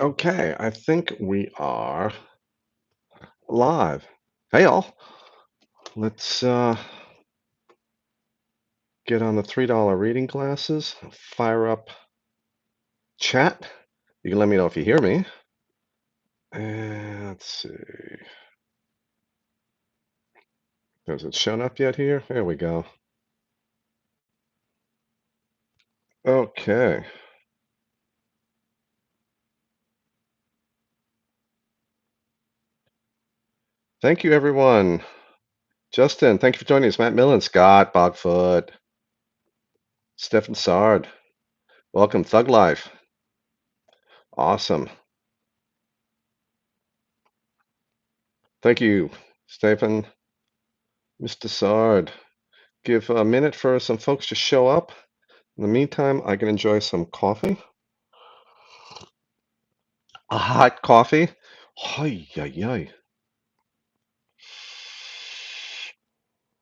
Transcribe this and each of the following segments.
Okay, I think we are live. Hey, all. Let's get on the $3 reading glasses, fire up chat. You can let me know if you hear me. And let's see. Has it shown up yet here? There we go. Okay. Thank you, everyone. Justin, thank you for joining us. Matt Millen, Scott, Bogfoot, Stefan Sard. Welcome, Thug Life. Awesome. Thank you, Stefan, Mr. Sard. Give a minute for some folks to show up. In the meantime, I can enjoy some coffee. A hot coffee. Hi, yi, yi.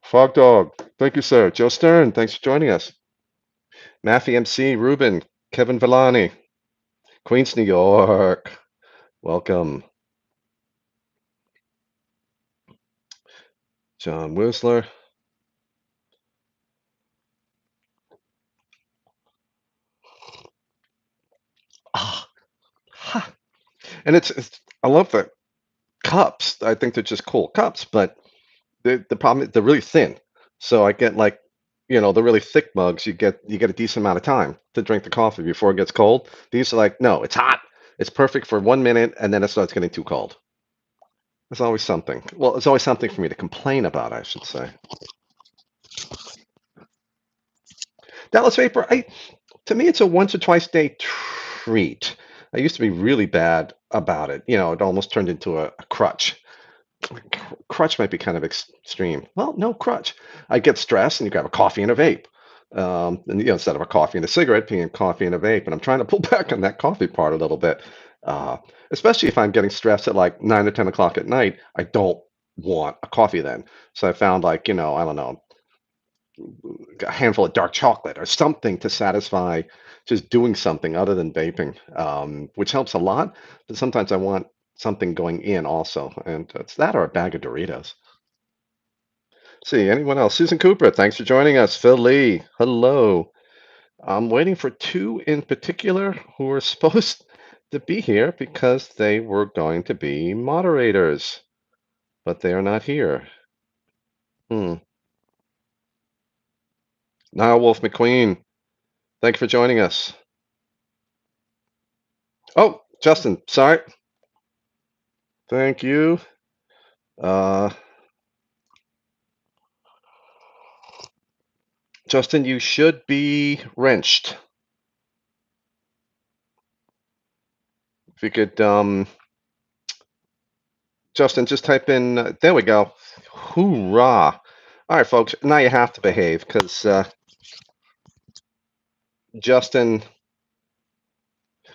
Fog Dog. Thank you, sir. Joe Stern, thanks for joining us. Maffey MC, Ruben, Kevin Villani, Queens, New York. Welcome. John Whistler. Ah, ha. And it's I love the cups. I think they're just cool cups, but the problem is they're really thin. So I get like, the really thick mugs, you get a decent amount of time to drink the coffee before it gets cold. These are like, no, it's hot. It's perfect for 1 minute and then it starts getting too cold. There's always something. Well, it's always something for me to complain about, I should say. Dallas Vapor, to me, it's a once or twice a day treat. I used to be really bad about it. It almost turned into a crutch. Crutch might be kind of extreme. Well, no crutch. I get stressed and you grab a coffee and a vape. And instead of a coffee and a cigarette, being coffee and a vape. And I'm trying to pull back on that coffee part a little bit, uh, especially if I'm getting stressed at like 9 or 10 o'clock at night. I don't want a coffee then. So I found like I don't know, a handful of dark chocolate or something to satisfy just doing something other than vaping, which helps a lot. But sometimes I want something going in also, and it's that or a bag of Doritos. See, anyone else? Susan Cooper, thanks for joining us. Phil Lee, hello. I'm waiting for two in particular who are supposed to be here because they were going to be moderators, but they are not here. Hmm. Niall Wolf McQueen, thank you for joining us. Oh, Justin, sorry. Thank you. Uh, Justin, you should be wrenched. If you could, Justin, just type in, there we go. Hoorah. All right, folks, now you have to behave because Justin,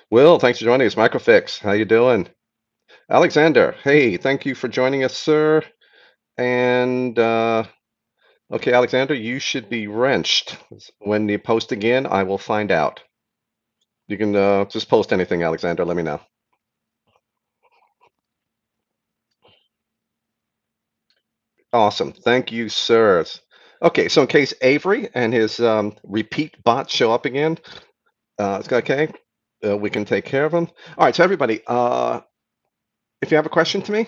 Will, thanks for joining us. Microfix, how you doing? Alexander, hey, thank you for joining us, sir. And, okay, Alexander, you should be wrenched. When you post again, I will find out. You can just post anything, Alexander, let me know. Awesome. Thank you, sir. Okay, so in case Avery and his repeat bot show up again, it's okay. We can take care of them. All right, so everybody, if you have a question to me,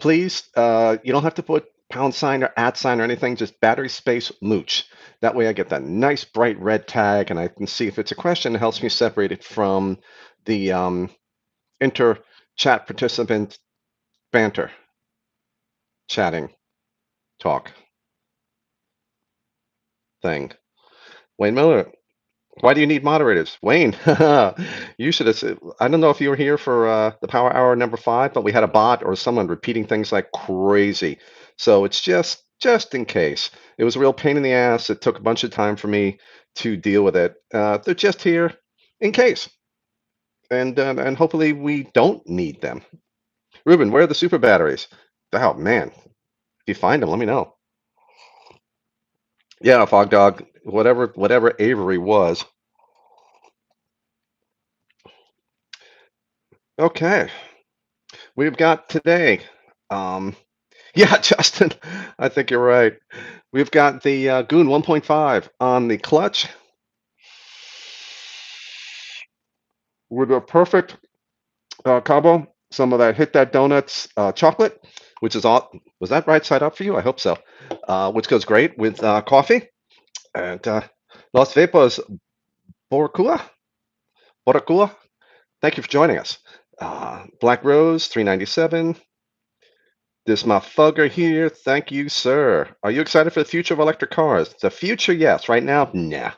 please, you don't have to put # or @ or anything, just battery space Mooch. That way I get that nice bright red tag and I can see if it's a question. It helps me separate it from the inter chat participant banter, chatting, talk thing. Wayne Miller, why do you need moderators? Wayne, you should have said, I don't know if you were here for the Power Hour number 5, but we had a bot or someone repeating things like crazy. So it's just in case. It was a real pain in the ass. It took a bunch of time for me to deal with it. They're just here in case. And hopefully we don't need them. Ruben, where are the super batteries? Oh man, if you find them, let me know. Yeah, Fog Dog, whatever Avery was. Okay, we've got today. Um, yeah, Justin, I think you're right. We've got the Goon 1.5 on the clutch with a perfect combo. Some of that hit that donuts chocolate, which is all. Was that right side up for you? I hope so. Which goes great with coffee and Los Vapors Boricua. Boricua. Thank you for joining us. Black Rose 397. This my fugger here. Thank you, sir. Are you excited for the future of electric cars? The future, yes. Right now, nah.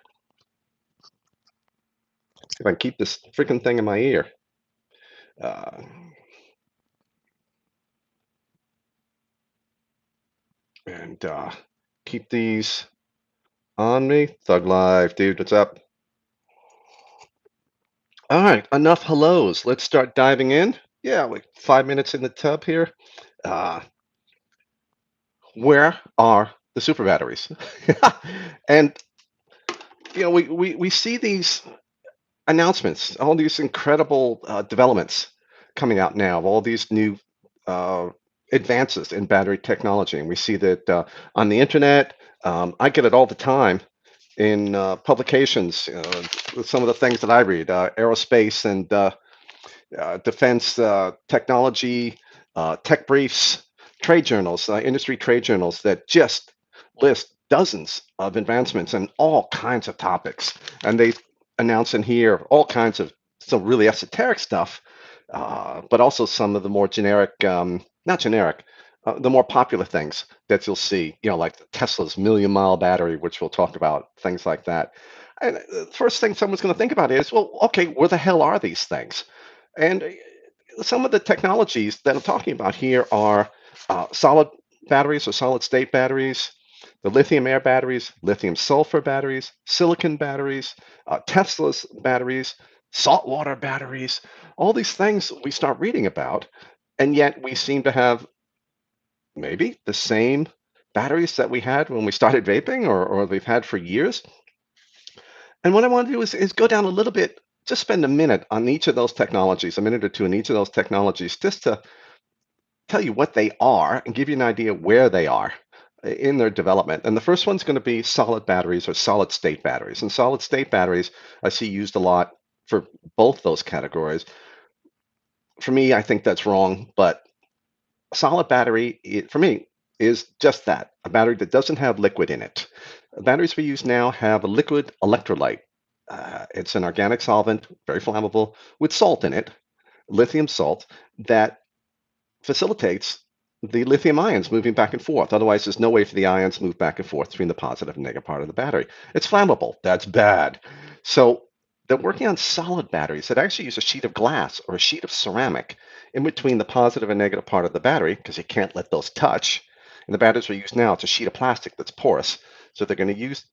If I can keep this freaking thing in my ear. Uh, and keep these on me. Thug Life, dude, what's up? All right, enough hellos. Let's start diving in. Yeah, like 5 minutes in the tub here. Uh, where are the super batteries? And we see these announcements, all these incredible developments coming out now, of all these new uh, advances in battery technology. And we see that on the internet. I get it all the time in publications. Some of the things that I read, aerospace and defense technology, tech briefs, trade journals, industry trade journals that just list dozens of advancements in all kinds of topics. And they announce in here all kinds of some really esoteric stuff, but also some of the more generic, not generic, the more popular things that you'll see, like Tesla's million-mile battery, which we'll talk about, things like that. And the first thing someone's going to think about is, well, okay, where the hell are these things? And some of the technologies that I'm talking about here are solid batteries or solid state batteries, the lithium air batteries, lithium sulfur batteries, silicon batteries, Tesla's batteries, saltwater batteries, all these things we start reading about. And yet we seem to have maybe the same batteries that we had when we started vaping or we've had for years. And what I want to do is go down a little bit, just spend a minute on each of those technologies, a minute or two in each of those technologies, just to tell you what they are and give you an idea where they are in their development. And the first one's going to be solid batteries or solid state batteries. And solid state batteries I see used a lot for both those categories. For me, I think that's wrong, but a solid battery, for me, is just that, a battery that doesn't have liquid in it. Batteries we use now have a liquid electrolyte. It's an organic solvent, very flammable, with salt in it, lithium salt, that facilitates the lithium ions moving back and forth. Otherwise, there's no way for the ions to move back and forth between the positive and negative part of the battery. It's flammable. That's bad. So they're working on solid batteries that actually use a sheet of glass or a sheet of ceramic in between the positive and negative part of the battery because you can't let those touch. And the batteries we use now, it's a sheet of plastic that's porous. So they're going to use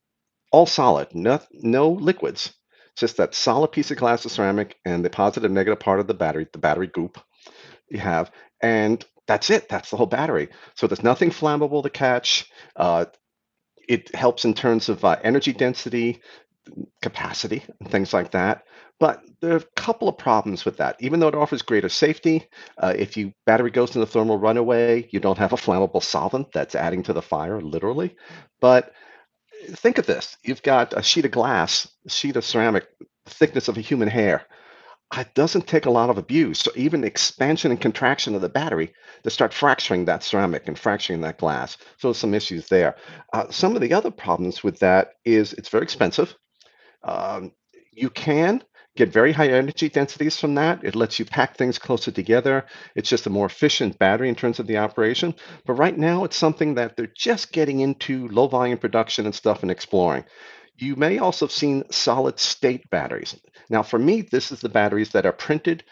all solid, no liquids, just that solid piece of glass or ceramic and the positive and negative part of the battery group you have, and that's it. That's the whole battery. So there's nothing flammable to catch. Uh, it helps in terms of energy density, capacity, and things like that. But there are a couple of problems with that. Even though it offers greater safety, if you battery goes in the thermal runaway, you don't have a flammable solvent that's adding to the fire, literally. But think of this: you've got a sheet of glass, a sheet of ceramic, thickness of a human hair. It doesn't take a lot of abuse. So even expansion and contraction of the battery to start fracturing that ceramic and fracturing that glass. So some issues there. Some of the other problems with that is it's very expensive. Um, you can get very high energy densities from that. It lets you pack things closer together. It's just a more efficient battery in terms of the operation. But right now, it's something that they're just getting into low volume production and stuff and exploring. You may also have seen solid state batteries. Now, for me, this is the batteries that are printed,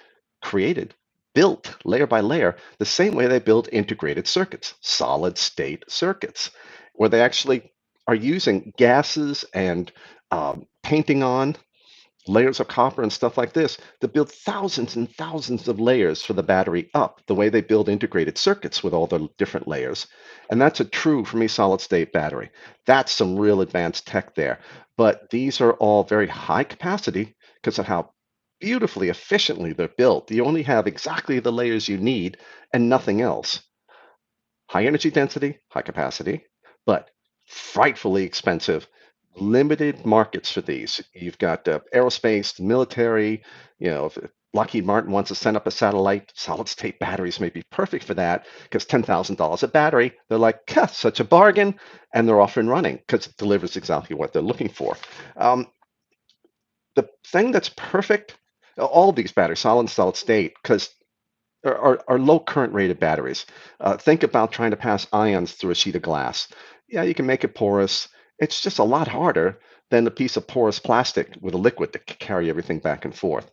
created, built layer by layer, the same way they build integrated circuits, solid state circuits, where they actually are using gases and painting on layers of copper and stuff like this to build thousands and thousands of layers for the battery up, the way they build integrated circuits with all the different layers. And that's a true, for me, solid state battery. That's some real advanced tech there. But these are all very high capacity because of how beautifully, efficiently they're built. You only have exactly the layers you need and nothing else. High energy density, high capacity, but frightfully expensive. Limited markets for these. You've got aerospace, military. If Lockheed Martin wants to send up a satellite, solid state batteries may be perfect for that because $10,000 a battery. They're like, such a bargain, and they're off and running because it delivers exactly what they're looking for. Um, the thing that's perfect, all of these batteries, solid and solid state, because are low current rated batteries. Think about trying to pass ions through a sheet of glass. Yeah, you can make it porous. It's just a lot harder than a piece of porous plastic with a liquid that can carry everything back and forth.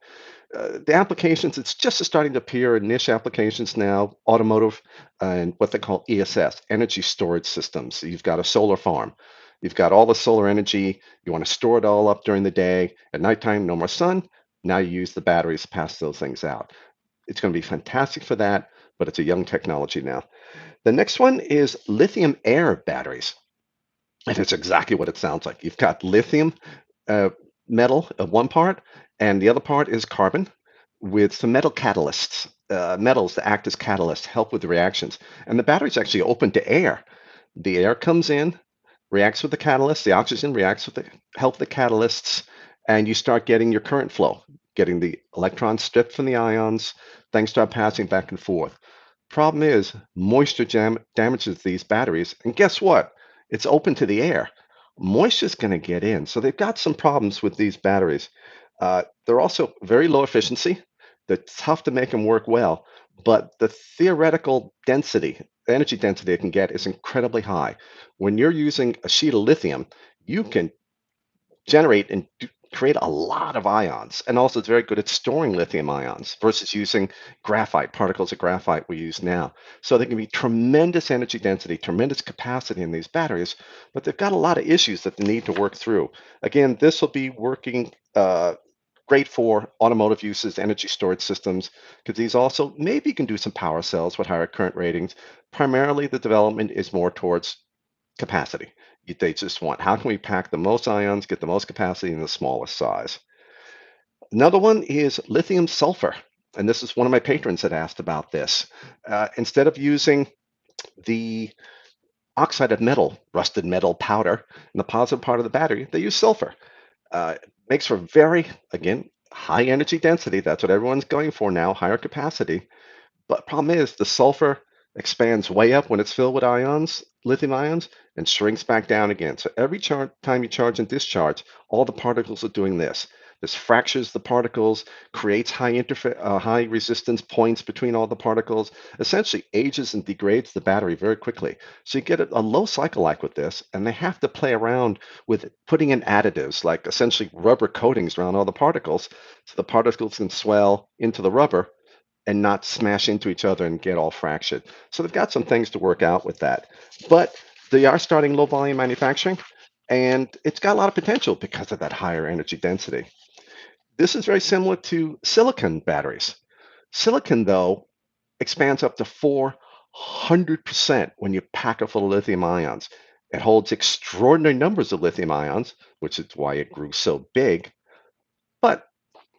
The applications, it's just starting to appear in niche applications now, automotive and what they call ESS, energy storage systems. So you've got a solar farm. You've got all the solar energy. You want to store it all up during the day. At nighttime, no more sun. Now you use the batteries to pass those things out. It's going to be fantastic for that, but it's a young technology now. The next one is lithium air batteries. And it's exactly what it sounds like. You've got lithium uh, metal of one part, and the other part is carbon with some metal catalysts, metals that act as catalysts, help with the reactions. And the battery's actually open to air. The air comes in, reacts with the catalyst, the oxygen reacts with the help the catalysts, and you start getting your current flow, getting the electrons stripped from the ions, things start passing back and forth. Problem is, moisture damages these batteries, and guess what? It's open to the air. Moisture's going to get in, so they've got some problems with these batteries. They're also very low efficiency. They're tough to make them work well, but the theoretical density, energy density it can get is incredibly high. When you're using a sheet of lithium, you can generate and create a lot of ions. And also, it's very good at storing lithium ions versus using graphite, particles of graphite we use now. So there can be tremendous energy density, tremendous capacity in these batteries, but they've got a lot of issues that they need to work through. Again, this will be working. Great for automotive uses, energy storage systems, because these also maybe can do some power cells with higher current ratings. Primarily, the development is more towards capacity. They just want how can we pack the most ions, get the most capacity in the smallest size. Another one is lithium sulfur. And this is one of my patrons that asked about this. Instead of using the oxide of metal, rusted metal powder in the positive part of the battery, they use sulfur. Makes for very, again, high energy density. That's what everyone's going for now, higher capacity. But problem is the sulfur expands way up when it's filled with ions, lithium ions, and shrinks back down again. So every time you charge and discharge, all the particles are doing this. This fractures the particles, creates high resistance points between all the particles, essentially ages and degrades the battery very quickly. So you get a low cycle life with this, and they have to play around with putting in additives, like essentially rubber coatings around all the particles, so the particles can swell into the rubber and not smash into each other and get all fractured. So they've got some things to work out with that. But they are starting low volume manufacturing, and it's got a lot of potential because of that higher energy density. This is very similar to silicon batteries. Silicon, though, expands up to 400% when you pack it full of lithium ions. It holds extraordinary numbers of lithium ions, which is why it grew so big. But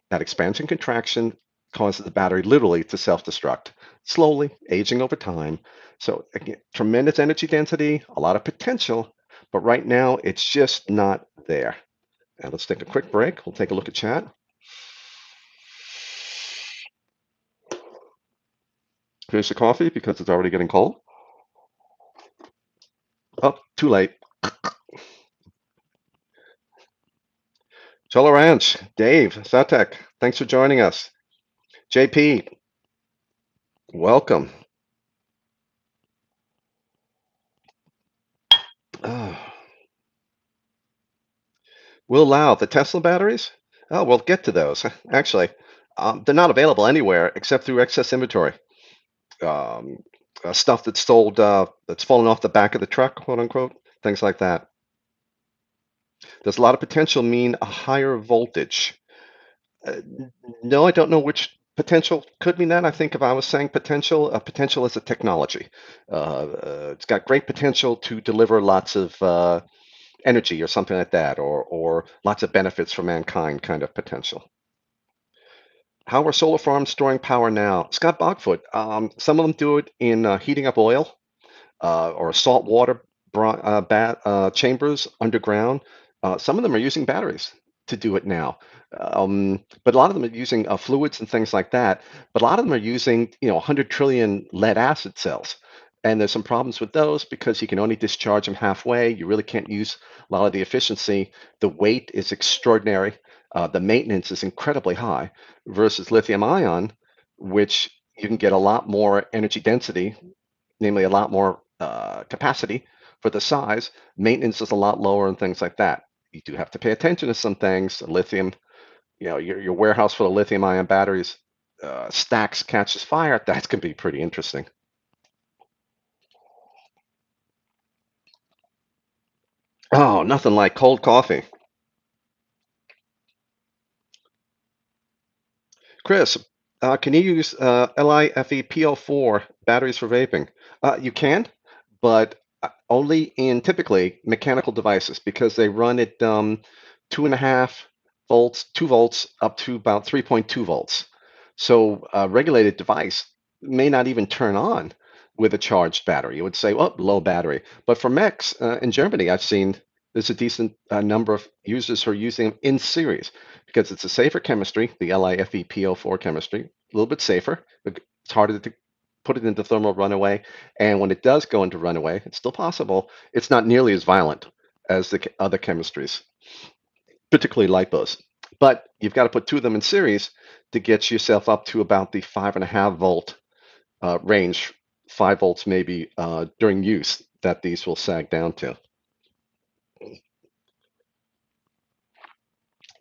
that expansion contraction causes the battery literally to self-destruct, slowly aging over time. So again, tremendous energy density, a lot of potential, but right now it's just not there. And let's take a quick break. We'll take a look at chat. Finish the coffee because it's already getting cold. Oh, too late. Cholo Ranch, Dave, Satek, thanks for joining us. JP, welcome. Oh, Will Lau, the Tesla batteries? Oh, we'll get to those. Actually, they're not available anywhere except through excess inventory. Um, Stuff that's sold, that's fallen off the back of the truck, quote unquote, things like that. Does a lot of potential mean a higher voltage? Uh, no, I don't know which potential could mean that. I think if I was saying potential, potential is a technology. It's got great potential to deliver lots of energy or something like that, or lots of benefits for mankind kind of potential. How are solar farms storing power now? Scott Bogfoot. Some of them do it in heating up oil or saltwater chambers underground. Some of them are using batteries to do it now, but a lot of them are using fluids and things like that. But a lot of them are using 100 trillion lead acid cells, and there's some problems with those because you can only discharge them halfway. You really can't use a lot of the efficiency. The weight is extraordinary. The maintenance is incredibly high versus lithium ion, which you can get a lot more energy density, namely a lot more capacity for the size. Maintenance is a lot lower and things like that. You do have to pay attention to some things. Lithium, your warehouse full of lithium ion batteries stacks catches fire. That can be pretty interesting. Oh, nothing like cold coffee. Chris, can you use LiFePO4 batteries for vaping? You can, but only in typically mechanical devices because they run at 2.5 volts, 2 volts up to about 3.2 volts. So a regulated device may not even turn on with a charged battery. It would say, oh, low battery. But for mechs in Germany, I've seen there's a decent number of users who are using them in series because it's a safer chemistry, the LiFePO4 chemistry, a little bit safer. It's harder to put it into thermal runaway. And when it does go into runaway, it's still possible. It's not nearly as violent as the other chemistries, particularly lipos. But you've got to put two of them in series to get yourself up to about the 5.5 volt range, 5 volts maybe during use that these will sag down to.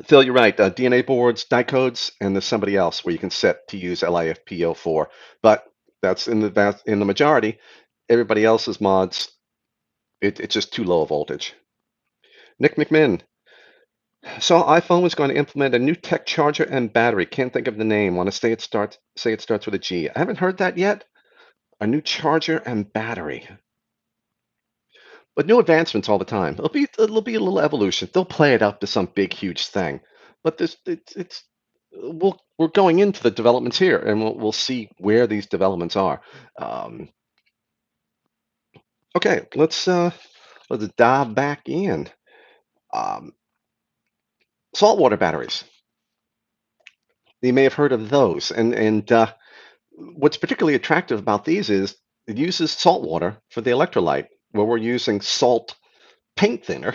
Phil, you're right. DNA boards, dicodes, and there's somebody else where you can set to use LiFePO4, but that's in the majority. Everybody else's mods, it's just too low a voltage. Nick McMinn. So iPhone was going to implement a new tech charger and battery. Can't think of the name. Want to say it starts with a G. I haven't heard that yet. A new charger and battery. But new advancements all the time. It'll be a little evolution. They'll play it up to some big huge thing. But this it's we're going into the developments here, and we'll see where these developments are. Um, okay, let's dive back in. Um, Saltwater batteries. You may have heard of those, and what's particularly attractive about these is it uses salt water for the electrolyte, where we're using salt paint thinner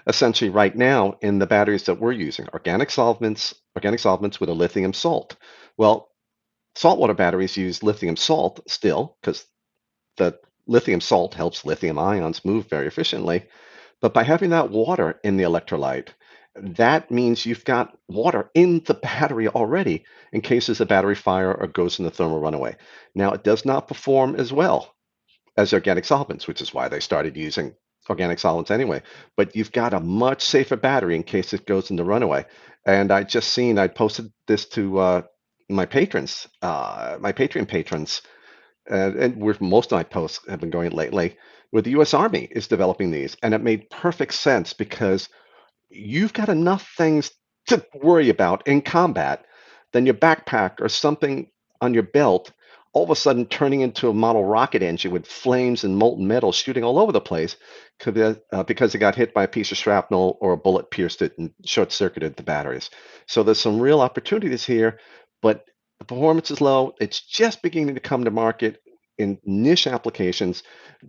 essentially right now in the batteries that we're using, organic solvents with a lithium salt. Well, saltwater batteries use lithium salt still because the lithium salt helps lithium ions move very efficiently. But by having that water in the electrolyte, that means you've got water in the battery already in case there's a battery fire or goes in the thermal runaway. Now, it does not perform as well as organic solvents, which is why they started using organic solvents anyway. But you've got a much safer battery in case it goes in the runaway. And I posted this to my patrons, my Patreon patrons, and where most of my posts have been going lately, where the U.S. Army is developing these. And it made perfect sense because you've got enough things to worry about in combat than your backpack or something on your belt all of a sudden turning into a model rocket engine with flames and molten metal shooting all over the place because it got hit by a piece of shrapnel or a bullet pierced it and short circuited the batteries. So there's some real opportunities here, but the performance is low. It's just beginning to come to market in niche applications.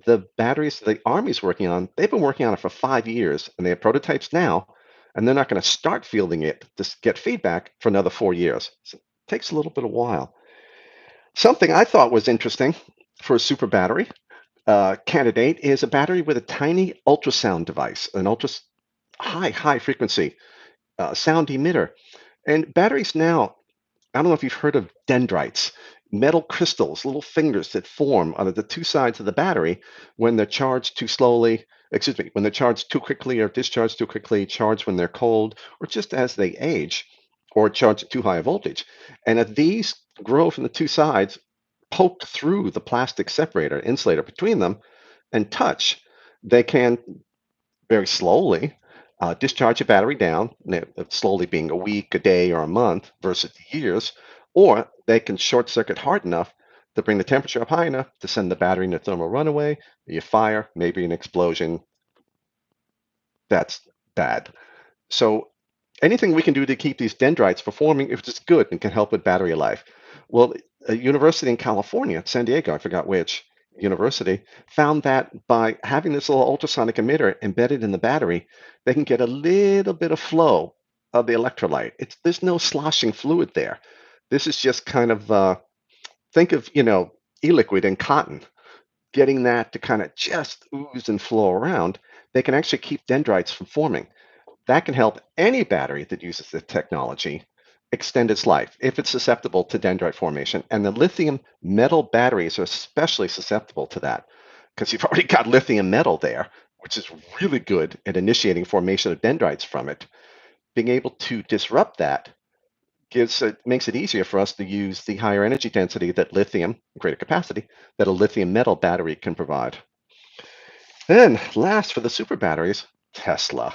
The batteries the Army's working on, they've been working on it for 5 years, and they have prototypes now, and they're not going to start fielding it to get feedback for another 4 years. So it takes a little bit of while. Something I thought was interesting for a super battery candidate is a battery with a tiny ultrasound device, an high frequency sound emitter. And batteries now, I don't know if you've heard of dendrites, metal crystals, little fingers that form on the two sides of the battery when they're charged too slowly, excuse me, when they're charged too quickly or discharged too quickly, charged when they're cold, or just as they age, or charged at too high a voltage. And if these grow from the two sides, poke through the plastic separator, insulator between them, and touch, they can very slowly discharge a battery down, slowly being a week, a day, or a month versus years, or they can short circuit hard enough to bring the temperature up high enough to send the battery into thermal runaway. You fire, maybe an explosion. That's bad. So anything we can do to keep these dendrites performing if it's good and can help with battery life. Well, a university in California, San Diego, I forgot which university, found that by having this little ultrasonic emitter embedded in the battery, they can get a little bit of flow of the electrolyte. There's no sloshing fluid there. This is just kind of think of e-liquid and cotton, getting that to kind of just ooze and flow around. They can actually keep dendrites from forming. That can help any battery that uses the technology extend its life if it's susceptible to dendrite formation. And the lithium metal batteries are especially susceptible to that because you've already got lithium metal there, which is really good at initiating formation of dendrites from it. Being able to disrupt that makes it easier for us to use the higher energy density that lithium, greater capacity, that a lithium metal battery can provide. Then last for the super batteries, Tesla.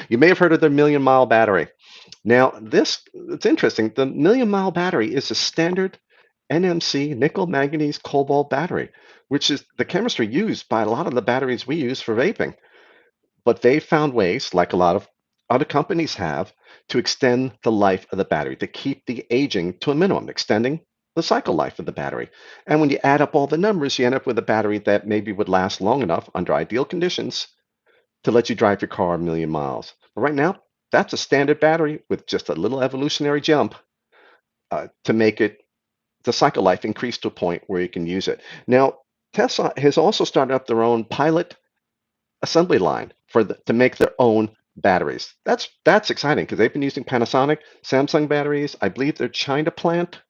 You may have heard of their million mile battery. Now, it's interesting. The million mile battery is a standard NMC nickel manganese cobalt battery, which is the chemistry used by a lot of the batteries we use for vaping. But they found ways, like a lot of other companies have, to extend the life of the battery, to keep the aging to a minimum, extending the cycle life of the battery. And when you add up all the numbers, you end up with a battery that maybe would last long enough under ideal conditions to let you drive your car a million miles. But right now, that's a standard battery with just a little evolutionary jump to make it the cycle life increase to a point where you can use it. Now, Tesla has also started up their own pilot assembly line to make their own batteries. That's exciting because they've been using Panasonic, Samsung batteries. I believe their China plant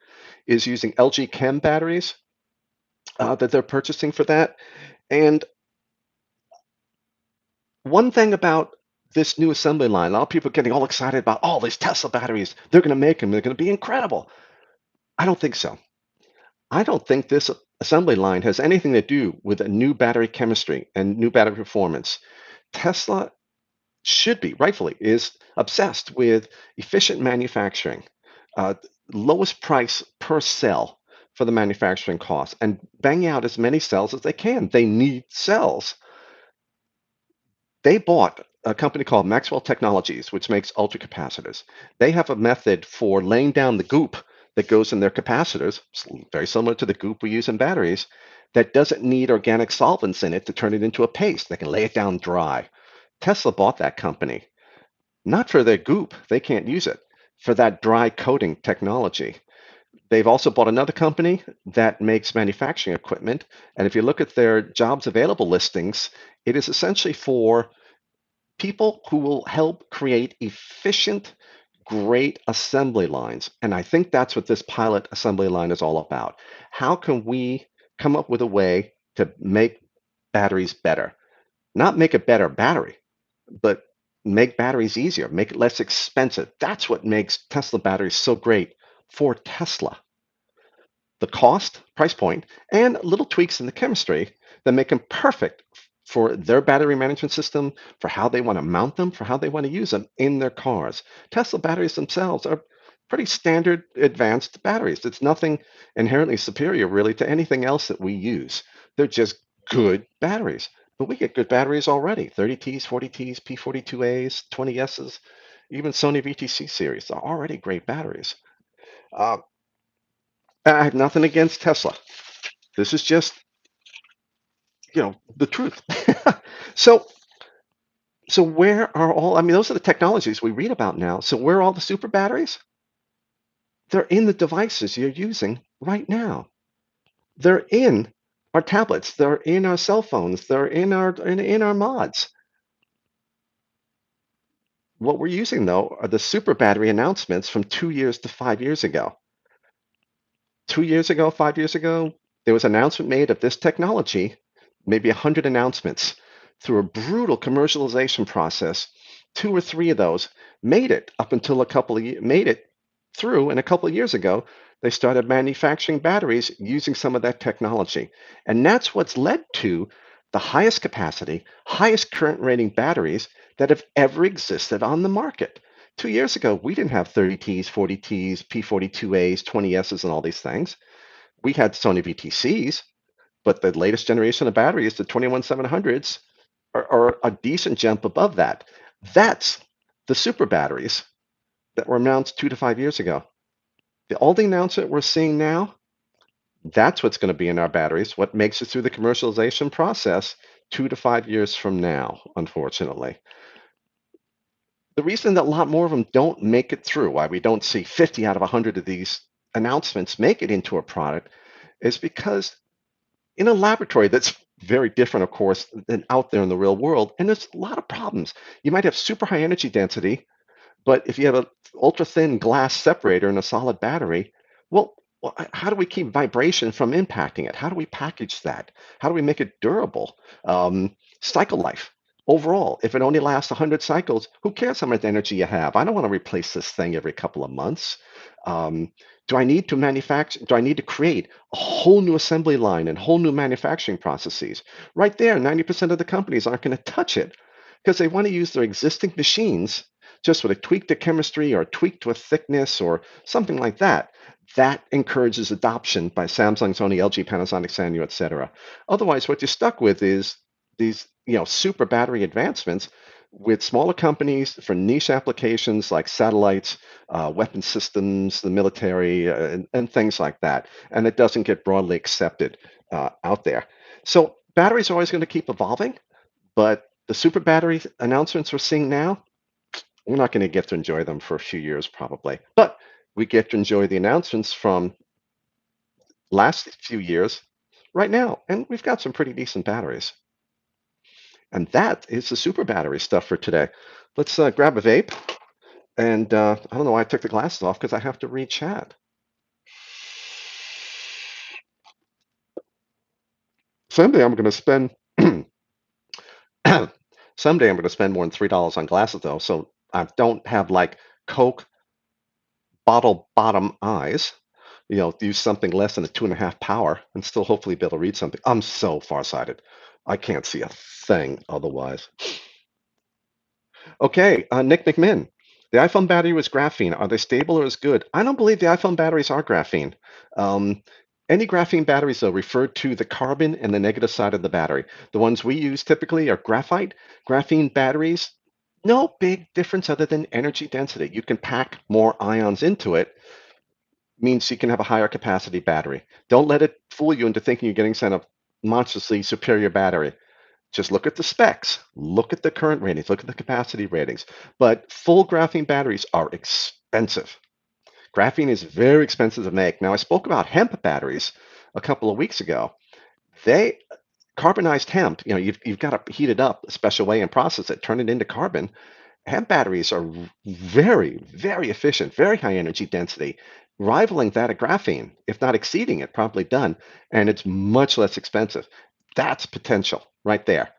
is using LG Chem batteries that they're purchasing for that. And one thing about this new assembly line, a lot of people are getting all excited about, oh, these Tesla batteries, they're going to make them, they're going to be incredible. I don't think so. I don't think this assembly line has anything to do with a new battery chemistry and new battery performance. Tesla should be, rightfully, is obsessed with efficient manufacturing, uh, lowest price per cell for the manufacturing cost, and bang out as many cells as they can. They need cells. They bought a company called Maxwell Technologies, which makes ultracapacitors. They have a method for laying down the goop that goes in their capacitors, very similar to the goop we use in batteries, that doesn't need organic solvents in it to turn it into a paste. They can lay it down dry. Tesla bought that company, not for their goop, they can't use it, for that dry coating technology. They've also bought another company that makes manufacturing equipment. And if you look at their jobs available listings, it is essentially for people who will help create efficient, great assembly lines. And I think that's what this pilot assembly line is all about. How can we come up with a way to make batteries better? Not make a better battery, but make batteries easier, make it less expensive. That's what makes Tesla batteries so great for Tesla. The cost, price point, and little tweaks in the chemistry that make them perfect for their battery management system, for how they want to mount them, for how they want to use them in their cars. Tesla batteries themselves are pretty standard advanced batteries. It's nothing inherently superior really to anything else that we use. They're just good batteries. But we get good batteries already, 30Ts, 40Ts, P42As, 20Ss, even Sony VTC series are already great batteries. Uh, I have nothing against Tesla. This is just, the truth. so, so where are all? I mean, those are the technologies we read about now. So where are all the super batteries? They're in the devices you're using right now. They're in our tablets. They're in our cell phones. They're in our mods. What we're using though are the super battery announcements from 2 years to 5 years ago. 2 years ago, 5 years ago, there was an announcement made of this technology, maybe 100 announcements through a brutal commercialization process. Two or three of those made it up until a couple of made it through, and a couple of years ago, they started manufacturing batteries using some of that technology. And that's what's led to the highest capacity, highest current rating batteries that have ever existed on the market. 2 years ago, we didn't have 30Ts, 40Ts, P42As, 20Ss, and all these things. We had Sony VTCs, but the latest generation of batteries, the 21700s, are a decent jump above that. That's the super batteries that were announced 2 to 5 years ago. All the announcement we're seeing now, that's what's going to be in our batteries, what makes it through the commercialization process 2 to 5 years from now, unfortunately. The reason that a lot more of them don't make it through, why we don't see 50 out of 100 of these announcements make it into a product, is because in a laboratory that's very different, of course, than out there in the real world, and there's a lot of problems. You might have super high energy density, but if you have a ultra thin glass separator in a solid battery, well, how do we keep vibration from impacting it? How do we package that? How do we make it durable? Cycle life overall, if it only lasts 100 cycles, who cares how much energy you have? I don't want to replace this thing every couple of months. Um, do I need to manufacture? Do I need to create a whole new assembly line and whole new manufacturing processes? Right there, 90% of the companies aren't going to touch it because they want to use their existing machines just with a tweak to chemistry or a tweak to a thickness or something like that. That encourages adoption by Samsung, Sony, LG, Panasonic, Sanyo, etc. Otherwise, what you're stuck with is these, super battery advancements with smaller companies for niche applications like satellites, weapon systems, the military, and things like that. And it doesn't get broadly accepted out there. So batteries are always going to keep evolving, but the super battery announcements we're seeing now, we're not going to get to enjoy them for a few years probably, but we get to enjoy the announcements from last few years right now, and we've got some pretty decent batteries. And that is the super battery stuff for today. Let's grab a vape, and I don't know why I took the glasses off because I have to read chat. Someday I'm going to spend someday I'm going to spend more than $3 on glasses though, so I don't have like Coke bottle bottom eyes, use something less than a 2.5 power and still hopefully be able to read something. I'm so farsighted. I can't see a thing otherwise. Okay, Nick McMinn. The iPhone battery was graphene. Are they stable or as good? I don't believe the iPhone batteries are graphene. Um, any graphene batteries, though, refer to the carbon and the negative side of the battery. The ones we use typically are graphite. Graphene batteries, no big difference other than energy density. You can pack more ions into it, means you can have a higher capacity battery. Don't let it fool you into thinking you're getting some of monstrously superior battery. Just look at the specs, look at the current ratings, look at the capacity ratings. But full graphene batteries are expensive. Graphene is very expensive to make. Now, I spoke about hemp batteries a couple of weeks ago. They carbonized hemp, you've got to heat it up a special way and process it, turn it into carbon. Hemp batteries are very, very efficient, very high energy density, rivaling that of graphene, if not exceeding it, probably done, and it's much less expensive. That's potential right there.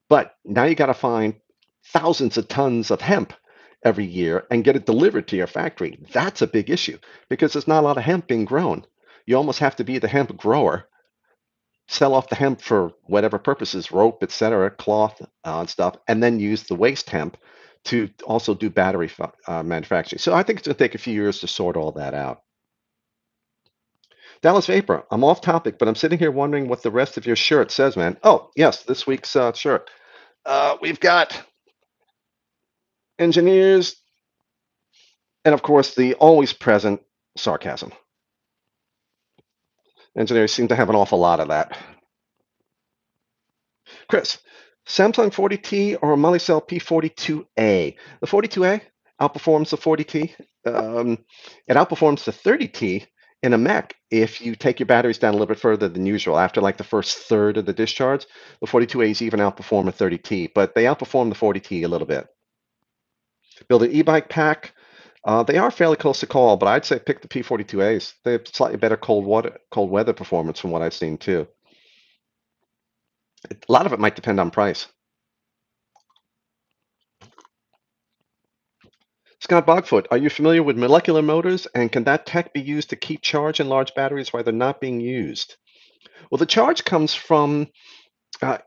But now you got to find thousands of tons of hemp every year and get it delivered to your factory. That's a big issue because there's not a lot of hemp being grown. You almost have to be the hemp grower, sell off the hemp for whatever purposes, rope, etc., cloth, and stuff, and then use the waste hemp to also do battery manufacturing. So I think it's going to take a few years to sort all that out. Dallas Vapor, I'm off topic, but I'm sitting here wondering what the rest of your shirt says, man. Oh, yes, this week's shirt. We've got engineers and, of course, the always present sarcasm. Engineers seem to have an awful lot of that. Chris, Samsung 40T or Molicel P42A? The 42A outperforms the 40T. It outperforms the 30T in a mech if you take your batteries down a little bit further than usual. After like the first third of the discharge, the 42As even outperform a 30T, but they outperform the 40T a little bit. Build an e-bike pack. They are fairly close to call, but I'd say pick the P42As. They have slightly better cold weather performance from what I've seen too. A lot of it might depend on price. Scott Bogfoot, are you familiar with molecular motors, and can that tech be used to keep charge in large batteries while they're not being used? Well, the charge comes from uh,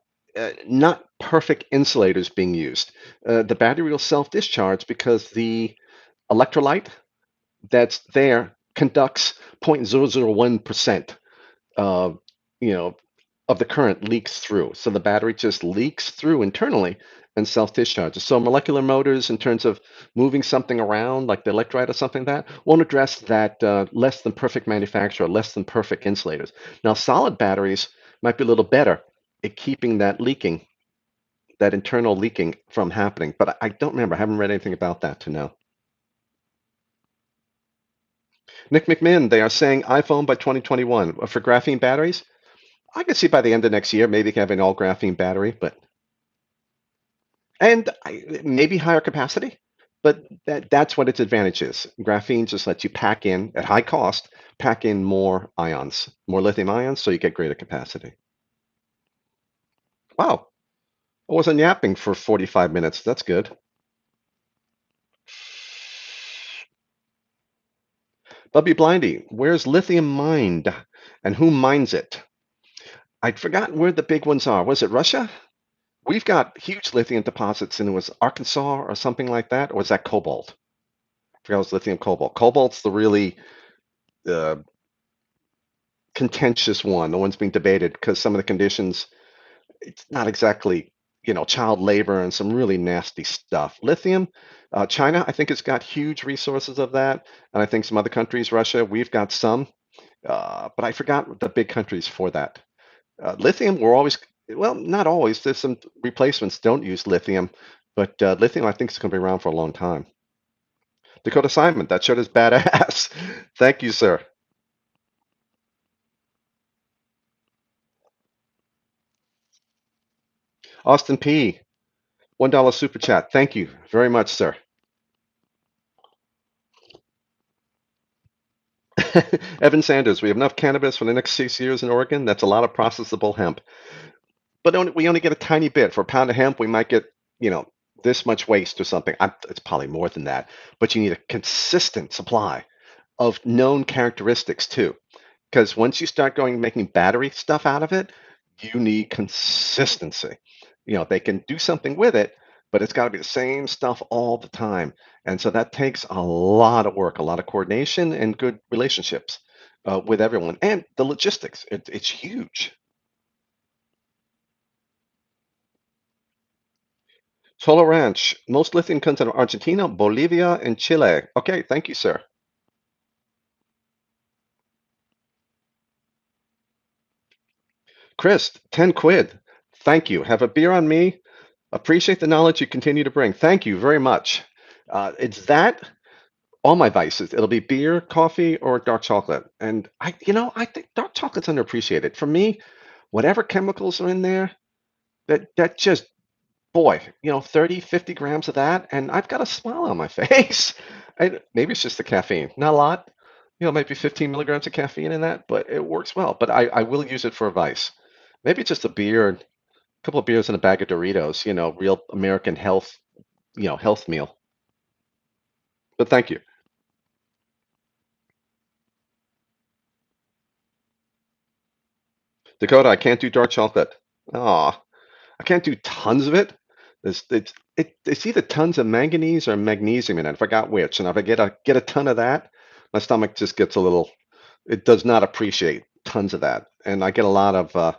not perfect insulators being used. The battery will self-discharge because the electrolyte that's there conducts 0.001% uh, you know, of the current leaks through. So the battery just leaks through internally and self-discharges. So molecular motors, in terms of moving something around, like the electrolyte or something like that, won't address that less than perfect manufacturer, less than perfect insulators. Now, solid batteries might be a little better at keeping that leaking, that internal leaking from happening. But I don't remember. I haven't read anything about that to know. Nick McMinn, they are saying iPhone by 2021 for graphene batteries. I could see by the end of next year, maybe have an all graphene battery, but maybe higher capacity. But that's what its advantage is. Graphene just lets you pack in at high cost, pack in more ions, more lithium ions, so you get greater capacity. Wow, I wasn't yapping for 45 minutes. That's good. Bubby Blindy, where's lithium mined, and who mines it? I'd forgotten where the big ones are. Was it Russia? We've got huge lithium deposits in, it was Arkansas or something like that, or was that cobalt? I forgot it was lithium cobalt. Cobalt's the really uh, contentious one, the one's being debated because some of the conditions, it's not exactly, child labor and some really nasty stuff. Lithium, China, I think has got huge resources of that, and I think some other countries, Russia, we've got some, but I forgot the big countries for that. Lithium, we're always, well, not always. There's some replacements don't use lithium, but lithium, I think, is going to be around for a long time. Dakota Simon, that shirt is badass. Thank you, sir. Austin P, $1 super chat. Thank you very much, sir. Evan Sanders, we have enough cannabis for the next 6 years in Oregon. That's a lot of processable hemp. But we only get a tiny bit. For a pound of hemp, we might get, you know, this much waste or something. It's probably more than that. But you need a consistent supply of known characteristics too. Because once you start going making battery stuff out of it, you need consistency. They can do something with it, but it's got to be the same stuff all the time. And so that takes a lot of work, a lot of coordination, and good relationships with everyone. And the logistics, it's huge. Solo Ranch, most lithium comes out of Argentina, Bolivia, and Chile. Okay, thank you, sir. Chris, 10 quid. Thank you. Have a beer on me. Appreciate the knowledge you continue to bring. Thank you very much. It's that, all my vices. It'll be beer, coffee, or dark chocolate. And I think dark chocolate's underappreciated. For me, whatever chemicals are in there, that just, boy, 30, 50 grams of that, and I've got a smile on my face. And maybe it's just the caffeine. Not a lot. Maybe 15 milligrams of caffeine in that, but it works well. But I will use it for a vice. Maybe just a beer, a couple of beers and a bag of Doritos, real American health meal. But thank you. Dakota, I can't do dark chocolate. Aw, I can't do tons of it. It's either tons of manganese or magnesium in it. I forgot which. And if I get a ton of that, my stomach just gets a little. It does not appreciate tons of that. And I get a lot of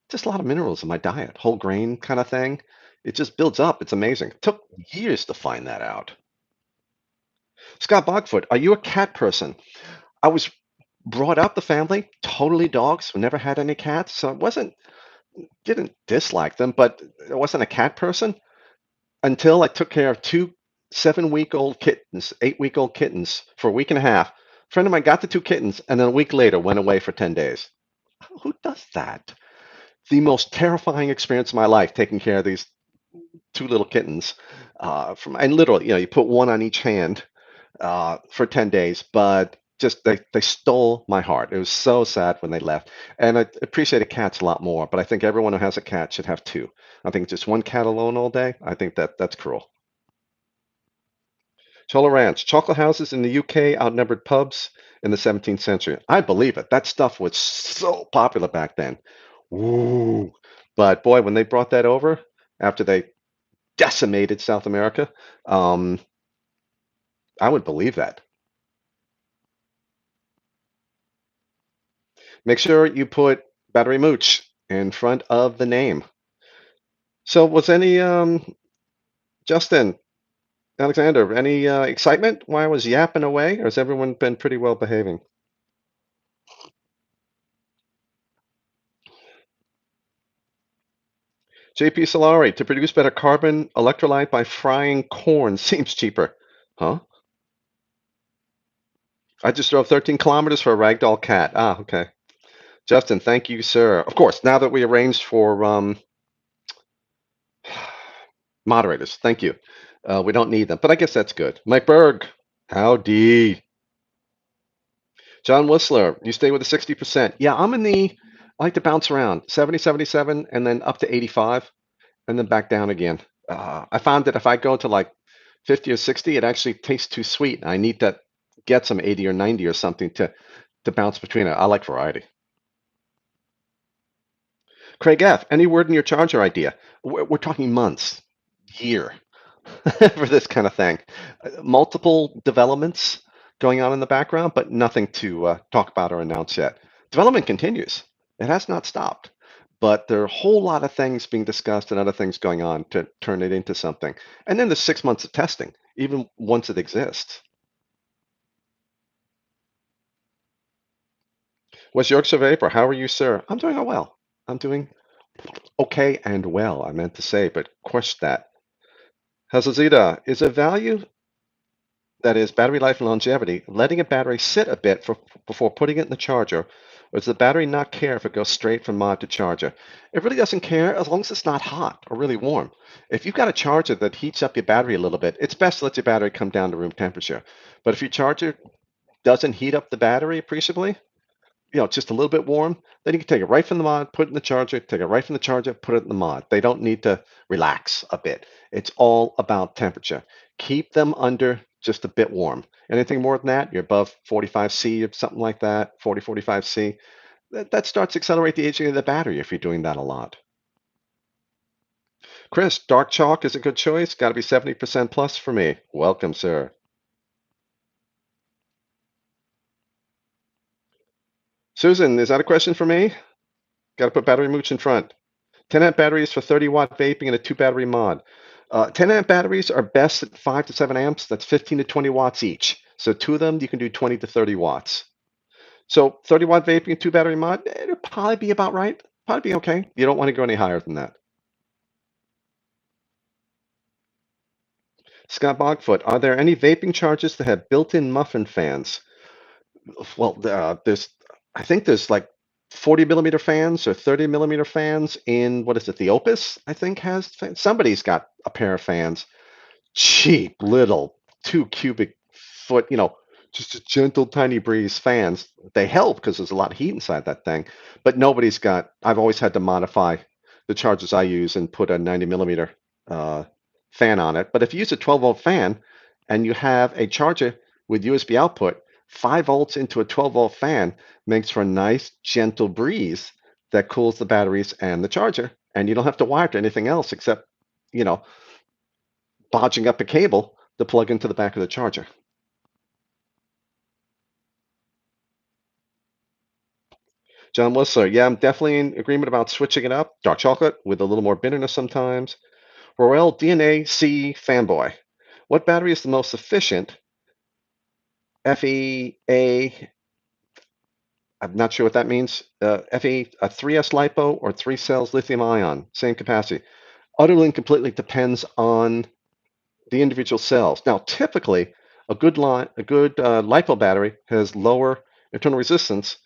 just a lot of minerals in my diet, whole grain kind of thing. It just builds up. It's amazing. It took years to find that out. Scott Bogfoot, are you a cat person? I was brought up the family totally dogs. We never had any cats, so I didn't dislike them, but I wasn't a cat person until I took care of two 7-week-old kittens, 8-week-old kittens for a week and a half. A friend of mine got the two kittens, and then a week later went away for 10 days. Who does that? The most terrifying experience of my life, taking care of these two little kittens. And literally, you put one on each hand for 10 days, but just they stole my heart. It was so sad when they left. And I appreciated cats a lot more, but I think everyone who has a cat should have two. I think just one cat alone all day, I think that's cruel. Chola Ranch, chocolate houses in the UK outnumbered pubs in the 17th century. I believe it. That stuff was so popular back then. Ooh. But boy, when they brought that over, after they decimated South America, um, I would believe that. Make sure you put battery Mooch in front of the name. So was any Justin, Alexander, any excitement while I was yapping away, or has everyone been pretty well behaving? JP Solari, to produce better carbon electrolyte by frying corn seems cheaper. Huh? I just drove 13 kilometers for a ragdoll cat. Ah, okay. Justin, thank you, sir. Of course, now that we arranged for moderators, thank you. We don't need them, but I guess that's good. Mike Berg, howdy. John Whistler, you stay with the 60%. Yeah, I like to bounce around 70, 77, and then up to 85, and then back down again. I found that if I go to like 50 or 60, it actually tastes too sweet. I need to get some 80 or 90 or something to bounce between it. I like variety. Craig F., any word in your charger idea? We're talking months, year for this kind of thing. Multiple developments going on in the background, but nothing to talk about or announce yet. Development continues. It has not stopped, but there are a whole lot of things being discussed and other things going on to turn it into something. And then the 6 months of testing, even once it exists. Was Yorkshire Vapor? How are you, sir? I'm doing well. I'm doing okay and well, I meant to say, but question that. Hazazita, is a value that is battery life and longevity, letting a battery sit a bit before putting it in the charger, or does the battery not care if it goes straight from mod to charger? It really doesn't care as long as it's not hot or really warm. If you've got a charger that heats up your battery a little bit, it's best to let your battery come down to room temperature. But if your charger doesn't heat up the battery appreciably, just a little bit warm, then you can take it right from the mod, put it in the charger, take it right from the charger, put it in the mod. They don't need to relax a bit. It's all about temperature. Keep them under just a bit warm. Anything more than that, you're above 45C or something like that, 40, 45C, that starts to accelerate the aging of the battery if you're doing that a lot. Chris, dark chalk is a good choice. Got to be 70% plus for me. Welcome, sir. Susan, is that a question for me? Got to put battery mooch in front. 10 amp batteries for 30-watt vaping and a 2 battery mod. 10 amp batteries are best at 5 to 7 amps. That's 15 to 20 watts each. So two of them, you can do 20 to 30 watts. So 30-watt vaping and 2 battery mod, it'll probably be about right. Probably be okay. You don't want to go any higher than that. Scott Bogfoot, are there any vaping chargers that have built-in muffin fans? Well, I think there's like 40 millimeter fans or 30 millimeter fans in, what is it, the Opus, I think has fans. Somebody's got a pair of fans. Cheap little 2 cubic foot, just a gentle tiny breeze fans. They help because there's a lot of heat inside that thing, but nobody's got. I've always had to modify the chargers I use and put a 90 millimeter uh, fan on it. But if you use a 12-volt fan and you have a charger with USB output, 5 volts into a 12-volt fan makes for a nice gentle breeze that cools the batteries and the charger, and you don't have to wire to anything else except, you know, bodging up a cable to plug into the back of the charger. John Whistler, yeah, I'm definitely in agreement about switching it up. Dark chocolate with a little more bitterness sometimes. Royal DNA C fanboy. What battery is the most efficient? FEA, I'm not sure what that means. FE, a 3S lipo or 3 cells lithium ion, same capacity. Utterly and completely depends on the individual cells. Now, typically, a good lipo battery has lower internal resistance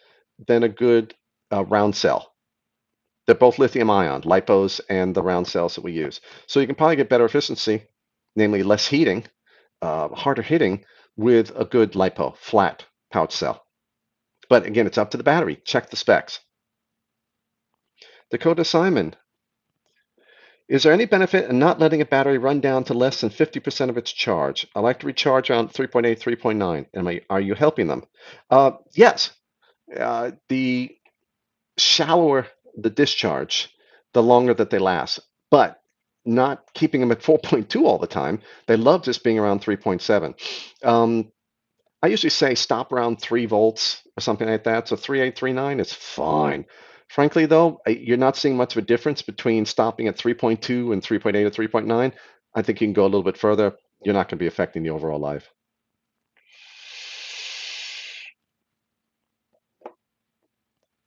than a good round cell. They're both lithium ion, lipos and the round cells that we use. So you can probably get better efficiency, namely less heating, harder hitting with a good lipo, flat pouch cell. But again, it's up to the battery. Check the specs. Dakota Simon, is there any benefit in not letting a battery run down to less than 50% of its charge? I like to recharge around 3.8, 3.9. Are you helping them? Yes. The shallower the discharge, the longer that they last. But not keeping them at 4.2 all the time. They love just being around 3.7. Um, I usually say stop around 3 volts or something like that. So 3.8, 3.9 is fine. Frankly, though, you're not seeing much of a difference between stopping at 3.2 and 3.8 or 3.9. I think you can go a little bit further. You're not going to be affecting the overall life.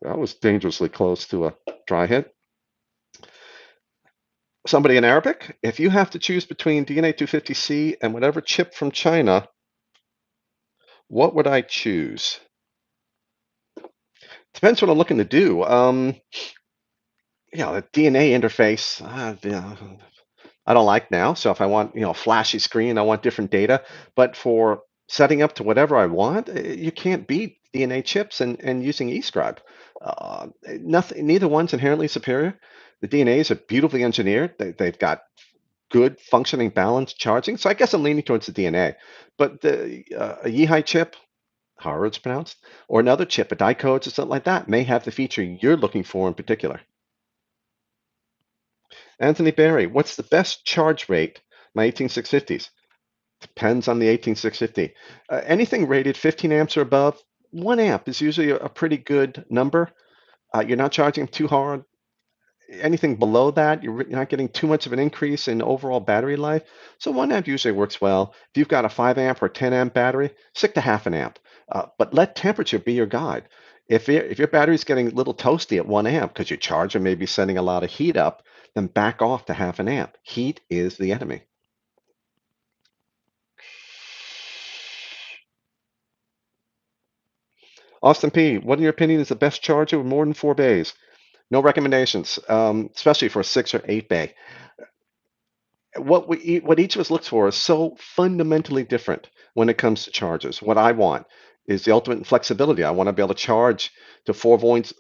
That was dangerously close to a dry hit. Somebody in Arabic, if you have to choose between DNA 250C and whatever chip from China, what would I choose? Depends what I'm looking to do. The DNA interface, I don't like now. So if I want, a flashy screen, I want different data. But for setting up to whatever I want, you can't beat DNA chips and using eScribe. Nothing, neither one's inherently superior. The DNAs are beautifully engineered. They've got good functioning balance charging. So I guess I'm leaning towards the DNA. But a Yihai chip, however it's pronounced, or another chip, a dicodes or something like that, may have the feature you're looking for in particular. Anthony Barry, what's the best charge rate? My 18650s. Depends on the 18650. Anything rated 15 amps or above, 1 amp is usually a pretty good number. You're not charging too hard. Anything below that, you're not getting too much of an increase in overall battery life. So 1 amp usually works well. If you've got a 5 amp or 10 amp battery, stick to half an amp. But let temperature be your guide. If your battery's getting a little toasty at 1 amp because your charger may be sending a lot of heat up, then back off to half an amp. Heat is the enemy. Austin P., what in your opinion is the best charger with more than 4 bays? No recommendations, especially for a 6 or 8 bay. What each of us looks for is so fundamentally different when it comes to chargers. What I want is the ultimate flexibility. I want to be able to charge to 4 points,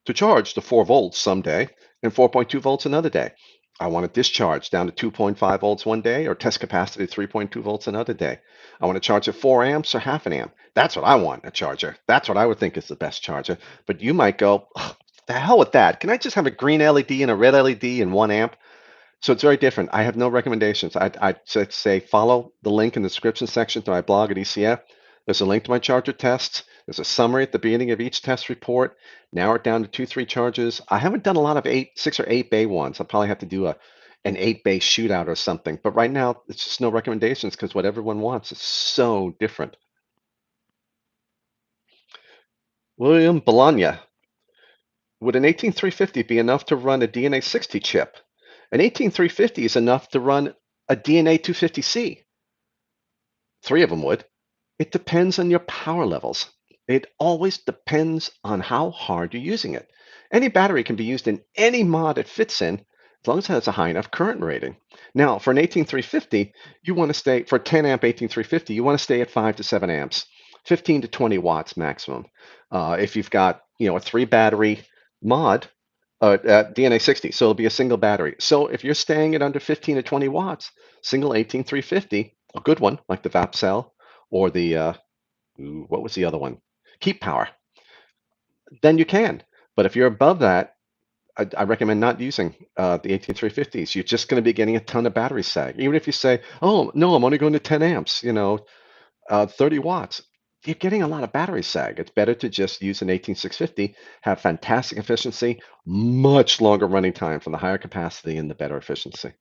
to charge to 4 volts someday and 4.2 volts another day. I want to discharge down to 2.5 volts one day or test capacity 3.2 volts another day. I want to charge at 4 amps or half an amp. That's what I want in a charger. That's what I would think is the best charger. But you might go, the hell with that. Can I just have a green LED and a red LED and 1 amp? So it's very different. I have no recommendations. I'd say follow the link in the description section to my blog at ECF. There's a link to my charger tests. There's a summary at the beginning of each test report. Narrow it down to 2, 3 charges. I haven't done a lot of 6 or 8 bay ones. I'll probably have to do an 8 bay shootout or something. But right now, it's just no recommendations because what everyone wants is so different. William Bologna. Would an 18350 be enough to run a DNA 60 chip? An 18350 is enough to run a DNA 250C. 3 of them would. It depends on your power levels. It always depends on how hard you're using it. Any battery can be used in any mod it fits in as long as it has a high enough current rating. Now, for an 18350, you want to stay, for 10 amp 18350, you want to stay at 5 to 7 amps, 15 to 20 watts maximum. If you've got, a 3 battery mod, DNA 60, so it'll be a single battery. So if you're staying at under 15 to 20 watts, single 18350, a good one like the VapCell or the what was the other one? Keep Power. Then you can. But if you're above that, I recommend not using the 18350s. You're just going to be getting a ton of battery sag. Even if you say, "Oh no, I'm only going to 10 amps," 30 watts. You're getting a lot of battery sag. It's better to just use an 18650, have fantastic efficiency, much longer running time from the higher capacity and the better efficiency.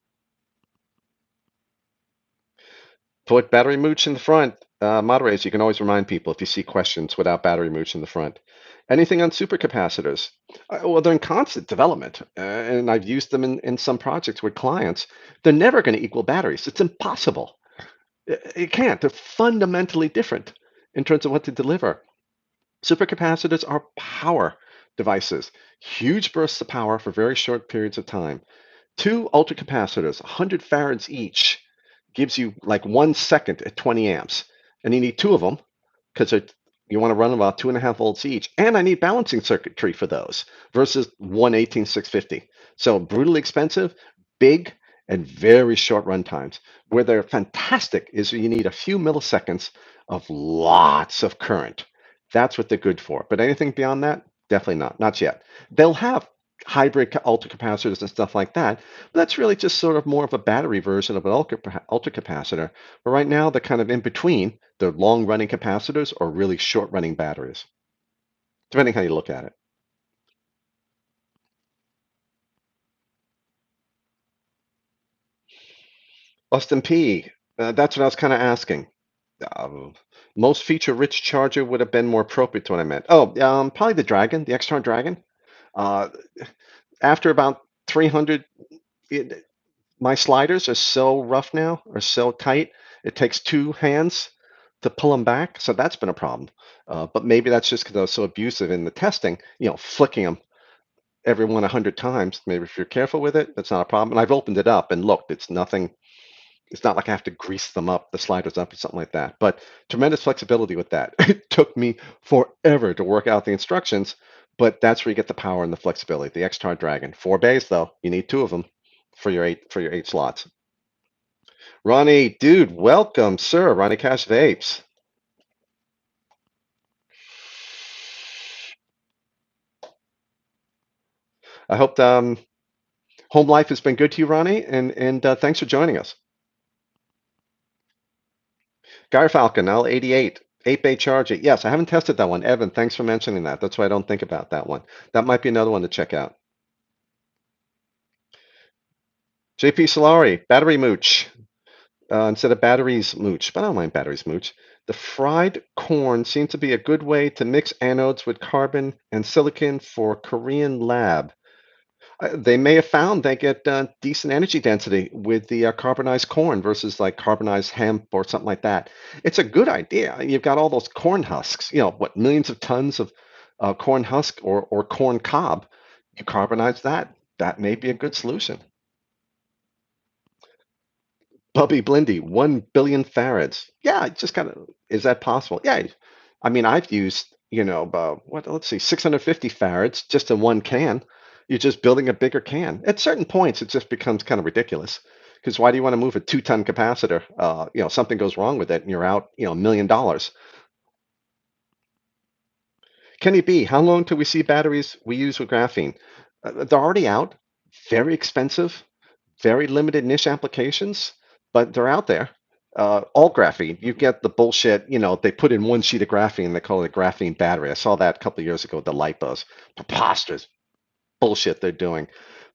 Put battery mooch in the front. Moderators, you can always remind people if you see questions without battery mooch in the front. Anything on supercapacitors? Well, they're in constant development, and I've used them in some projects with clients. They're never going to equal batteries. It's impossible. It can't. They're fundamentally different in terms of what to deliver. Supercapacitors are power devices, huge bursts of power for very short periods of time. 2 ultracapacitors, 100 farads each, gives you like 1 second at 20 amps. And you need 2 of them because you want to run about 2.5 volts each. And I need balancing circuitry for those versus 1 18650. So brutally expensive, big, and very short run times. Where they're fantastic is you need a few milliseconds of lots of current. That's what they're good for. But anything beyond that, definitely not. Not yet. They'll have hybrid ultracapacitors and stuff like that, but that's really just sort of more of a battery version of an ultracapacitor. But right now, they're kind of in between. They're long running capacitors or really short running batteries, depending how you look at it. Austin P, that's what I was kind of asking. Um, Most feature-rich charger would have been more appropriate to what I meant. Oh, probably the Dragon, the Extron Dragon. Uh, After about 300, my sliders are so rough now, are so tight, it takes two hands to pull them back. So that's been a problem. But maybe that's just because I was so abusive in the testing, flicking them every one 100 times. Maybe if you're careful with it, that's not a problem. And I've opened it up and looked, it's nothing. It's not like I have to grease them up, the sliders up, or something like that. But tremendous flexibility with that. It took me forever to work out the instructions, but that's where you get the power and the flexibility. The X-Tar Dragon, 4 bays though. You need two of them for your eight slots. Ronnie, dude, welcome, sir. Ronnie Cash Vapes. I hope home life has been good to you, Ronnie, and thanks for joining us. Guy Falcon, L88, 8-bay charger. Yes, I haven't tested that one. Evan, thanks for mentioning that. That's why I don't think about that one. That might be another one to check out. JP Solari, battery mooch. Instead of batteries mooch, but I don't mind batteries mooch. The fried corn seems to be a good way to mix anodes with carbon and silicon for Korean lab. They may have found they get decent energy density with the carbonized corn versus like carbonized hemp or something like that. It's a good idea. You've got all those corn husks, what, millions of tons of corn husk or corn cob. You carbonize that. That may be a good solution. Bubby Blindy, 1 billion farads. Yeah, it just kind of, is that possible? Yeah. I mean, I've used, let's see, 650 farads just in one can. You're just building a bigger can. At certain points, it just becomes kind of ridiculous. Because why do you want to move a 2-ton capacitor? Something goes wrong with it and you're out, $1 million. Kenny B, how long till we see batteries we use with graphene? They're already out, very expensive, very limited niche applications, but they're out there. All graphene, you get the bullshit, they put in one sheet of graphene, they call it a graphene battery. I saw that a couple of years ago with the lipos. Preposterous bullshit they're doing.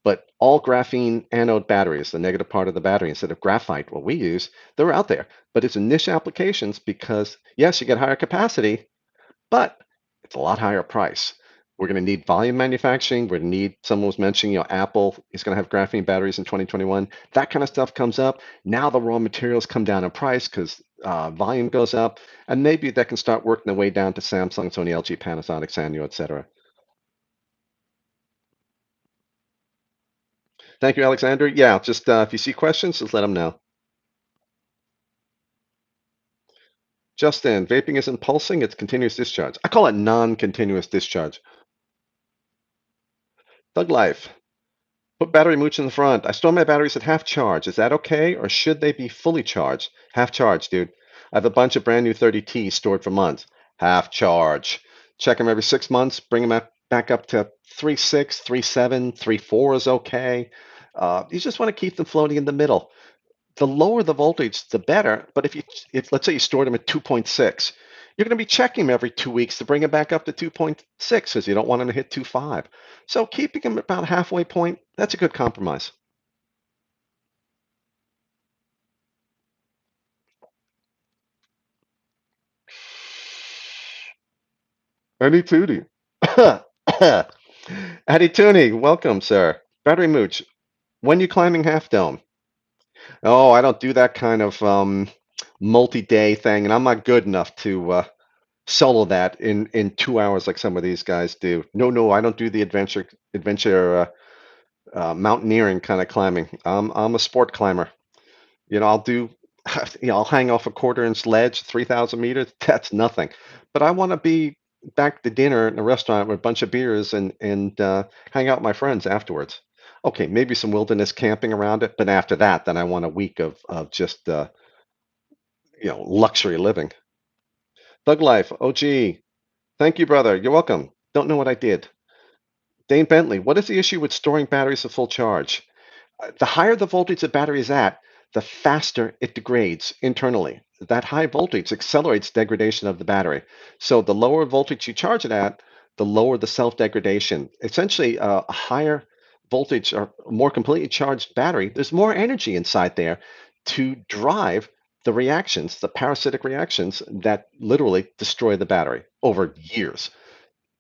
But all graphene anode batteries, the negative part of the battery, instead of graphite, what we use, they're out there. But it's in niche applications because, yes, you get higher capacity, but it's a lot higher price. We're going to need volume manufacturing. We're going to need, someone was mentioning, Apple is going to have graphene batteries in 2021. That kind of stuff comes up. Now the raw materials come down in price because volume goes up. And maybe that can start working their way down to Samsung, Sony, LG, Panasonic, Sanyo, etc. Thank you, Alexander. Yeah, just if you see questions, just let them know. Justin, vaping isn't pulsing, it's continuous discharge. I call it non-continuous discharge. Thug Life. Put battery mooch in the front. I store my batteries at half charge. Is that okay, or should they be fully charged? Half charge, dude. I have a bunch of brand new 30Ts stored for months. Half charge. Check them every 6 months. Bring them back up to 3.6, 3.7, 3.4 is okay. You just want to keep them floating in the middle. The lower the voltage, the better. But if let's say you stored them at 2.6, you're going to be checking them every 2 weeks to bring them back up to 2.6 because you don't want them to hit 2.5. So keeping them about halfway point, that's a good compromise. Eddie Tootie. Eddie Tooney, welcome, sir. Battery Mooch, when you climbing Half Dome? Oh, I don't do that kind of multi-day thing, and I'm not good enough to solo that in 2 hours like some of these guys do. No, no, I don't do the adventure mountaineering kind of climbing. I'm a sport climber. I'll do, I'll hang off a quarter-inch ledge, 3,000 meters. That's nothing. But I want to be back to dinner in a restaurant with a bunch of beers and hang out with my friends afterwards. Okay, maybe some wilderness camping around it, but after that, then I want a week of just luxury living. Thug life. Oh, gee. Thank you, brother. You're welcome. Don't know what I did. Dane Bentley. What is the issue with storing batteries at full charge? The higher the voltage the battery is at, the faster it degrades internally. That high voltage accelerates degradation of the battery. So the lower voltage you charge it at, the lower the self degradation. Essentially, a higher voltage or more completely charged battery, there's more energy inside there to drive the reactions, the parasitic reactions that literally destroy the battery over years.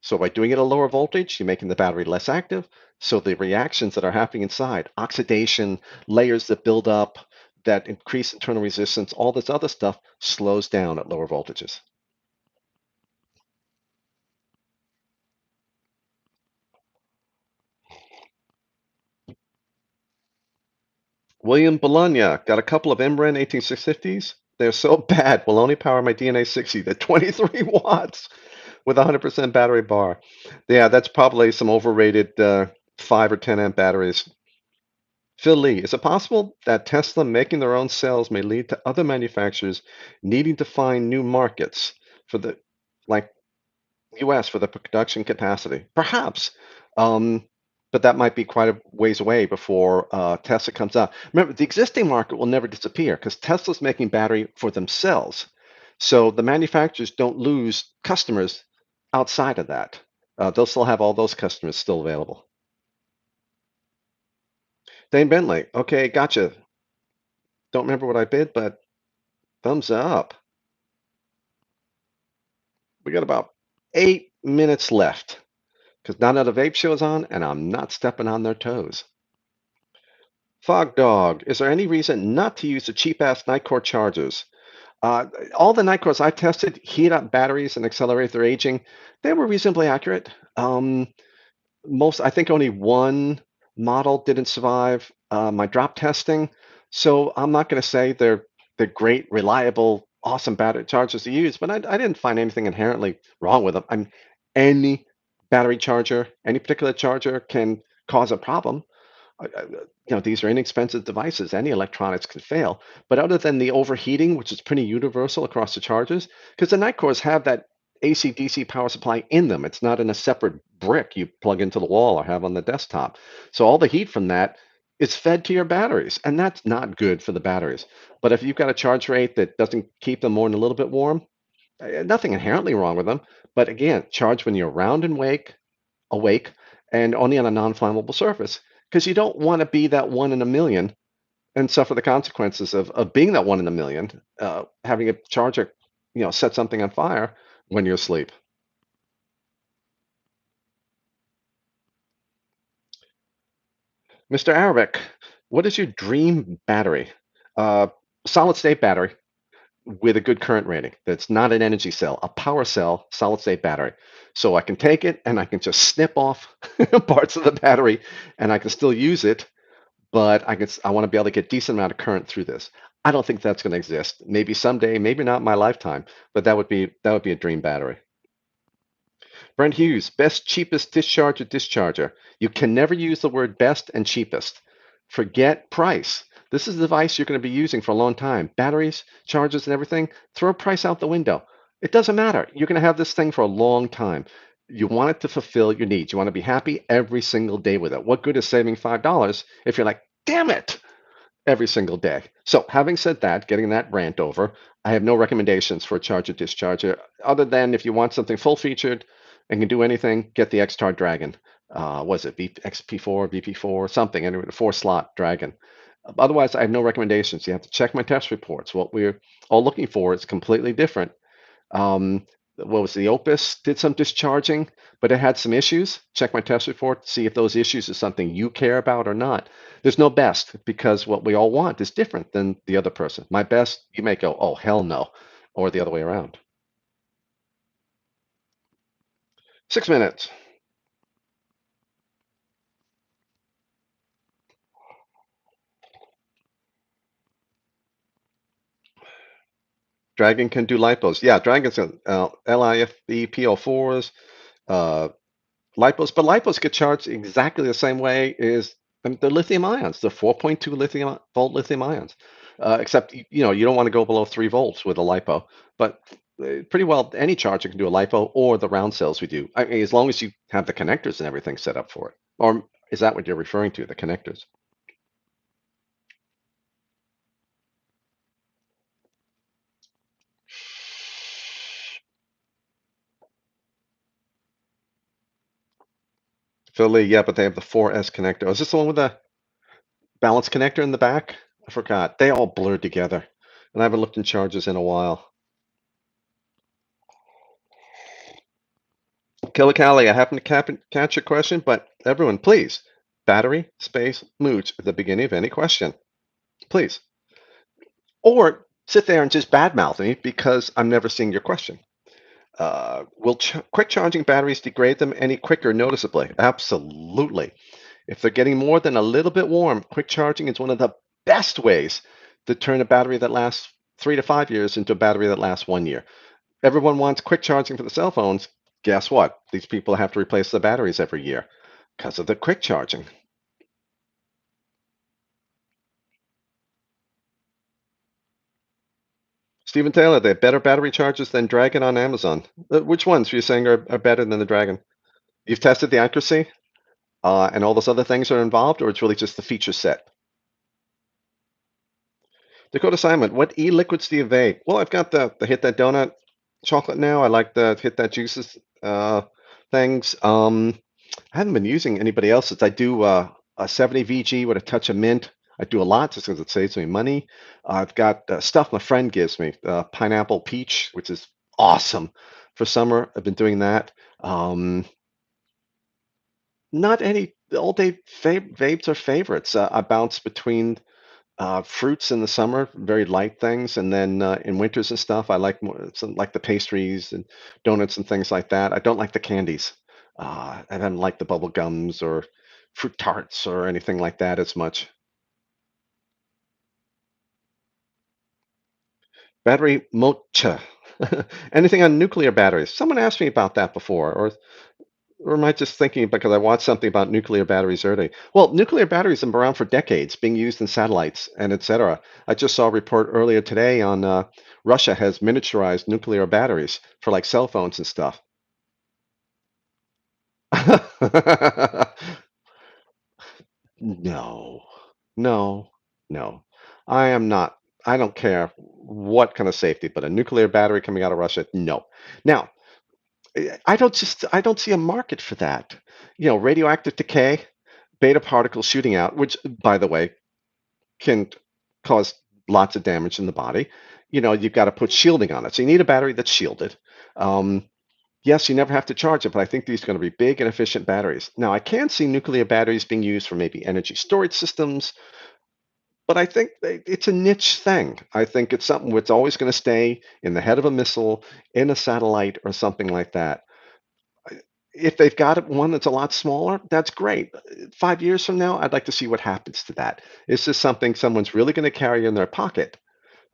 So by doing it at a lower voltage, you're making the battery less active. So the reactions that are happening inside, oxidation, layers that build up, that increase internal resistance, all this other stuff slows down at lower voltages. William Bologna got a couple of MREN 18650s. They're so bad, will only power my DNA 60 to 23 watts with 100% battery bar. Yeah, that's probably some overrated 5 or 10 amp batteries. Phil Lee, is it possible that Tesla making their own cells may lead to other manufacturers needing to find new markets for the like US for the production capacity? Perhaps. Um, but that might be quite a ways away before Tesla comes out. Remember, the existing market will never disappear because Tesla's making battery for themselves. So the manufacturers don't lose customers outside of that. They'll still have all those customers still available. Dane Bentley, okay, gotcha. Don't remember what I bid, but thumbs up. We got about 8 minutes left because not another vape show's on, and I'm not stepping on their toes. Fog Dog, is there any reason not to use the cheap ass Nightcore chargers? Uh, all the Nightcores I tested heat up batteries and accelerate their aging. They were reasonably accurate. Most, I think only one model didn't survive my drop testing. So I'm not going to say they're great, reliable, awesome battery chargers to use, but I didn't find anything inherently wrong with them. Any battery charger, any particular charger can cause a problem. These are inexpensive devices. Any electronics can fail. But other than the overheating, which is pretty universal across the chargers, because the night cores have that AC/DC power supply in them. It's not in a separate brick you plug into the wall or have on the desktop. So all the heat from that is fed to your batteries, and that's not good for the batteries. But if you've got a charge rate that doesn't keep them more than a little bit warm, nothing inherently wrong with them. But again, charge when you're round and awake, and only on a non-flammable surface, because you don't want to be that one in a million and suffer the consequences of being that one in a million, having a charger, set something on fire when you're asleep. Mr. Arabic, what is your dream battery? Uh, Solid state battery with a good current rating. That's not an energy cell, a power cell, solid state battery. So I can take it and I can just snip off parts of the battery and I can still use it, but I want to be able to get decent amount of current through this. I don't think that's going to exist. Maybe someday, maybe not in my lifetime, but that would be a dream battery. Brent Hughes, best cheapest discharger. You can never use the word best and cheapest. Forget price. This is a device you're going to be using for a long time. Batteries, chargers, and everything, throw price out the window. It doesn't matter. You're going to have this thing for a long time. You want it to fulfill your needs. You want to be happy every single day with it. What good is saving $5 if you're like, damn it, every single day? So, having said that, getting that rant over, I have no recommendations for a charger discharger other than if you want something full featured and can do anything, get the X-Tar Dragon. Was it XP4, VP4, something, anyway, the 4-slot Dragon. Otherwise, I have no recommendations. You have to check my test reports. What we're all looking for is completely different. What was the Opus? Did some discharging, but it had some issues. Check my test report, see if those issues is something you care about or not. There's no best because what we all want is different than the other person. My best, you may go, oh, hell no, or the other way around. 6 minutes. Dragon can do lipos. Yeah, Dragon's LIFE PO4s, uh, lipos, but lipos get charged exactly the same way as And they're lithium ions. They're 4.2 lithium volt lithium ions. Except you don't want to go below 3 volts with a lipo, but pretty well any charger can do a lipo or the round cells we do. I mean, as long as you have the connectors and everything set up for it. Or is that what you're referring to? The connectors? Philly, yeah, but they have the 4S connector. Is this the one with the balance connector in the back? I forgot. They all blurred together, and I haven't looked in chargers in a while. Killer Callie, I happen to catch your question, but everyone, please, battery, space, mooch at the beginning of any question, please. Or sit there and just badmouth me because I'm never seeing your question. Will quick charging batteries degrade them any quicker noticeably? Absolutely. If they're getting more than a little bit warm, quick charging is one of the best ways to turn a battery that lasts 3 to 5 years into a battery that lasts 1 year. Everyone wants quick charging for the cell phones. Guess what? These people have to replace the batteries every year because of the quick charging. Stephen Taylor, they have better battery chargers than Dragon on Amazon. Which ones are you saying are better than the Dragon? You've tested the accuracy and all those other things are involved, or it's really just the feature set? Dakota Simon, what e-liquids do you vape? Well, I've got the Hit That Donut chocolate now. I like the Hit That Juices things. I haven't been using anybody else's. I do a 70 VG with a touch of mint. I do a lot just because it saves me money. I've got stuff my friend gives me, pineapple peach, which is awesome for summer. I've been doing that. Um, Not any all day vapes are favorites. I bounce between fruits in the summer, very light things, and then in winters and stuff, I like more some, like the pastries and donuts and things like that. I don't like the candies. I don't like the bubble gums or fruit tarts or anything like that as much. Battery mocha. Anything on nuclear batteries? Someone asked me about that before, or am I just thinking because I watched something about nuclear batteries early? Well, nuclear batteries have been around for decades, being used in satellites and etc. I just saw a report earlier today on Russia has miniaturized nuclear batteries for like cell phones and stuff. No, no, no. I am not. I don't care what kind of safety, but a nuclear battery coming out of Russia, no. Now, I don't see a market for that. Radioactive decay, beta particles shooting out, which, by the way, can cause lots of damage in the body. You've got to put shielding on it. So you need a battery that's shielded. Um, yes, you never have to charge it, but I think these are going to be big and efficient batteries. Now, I can see nuclear batteries being used for maybe energy storage systems, but I think it's a niche thing. I think it's something that's always going to stay in the head of a missile, in a satellite, or something like that. If they've got one that's a lot smaller, that's great. 5 years from now, I'd like to see what happens to that. Is this something someone's really gonna carry in their pocket?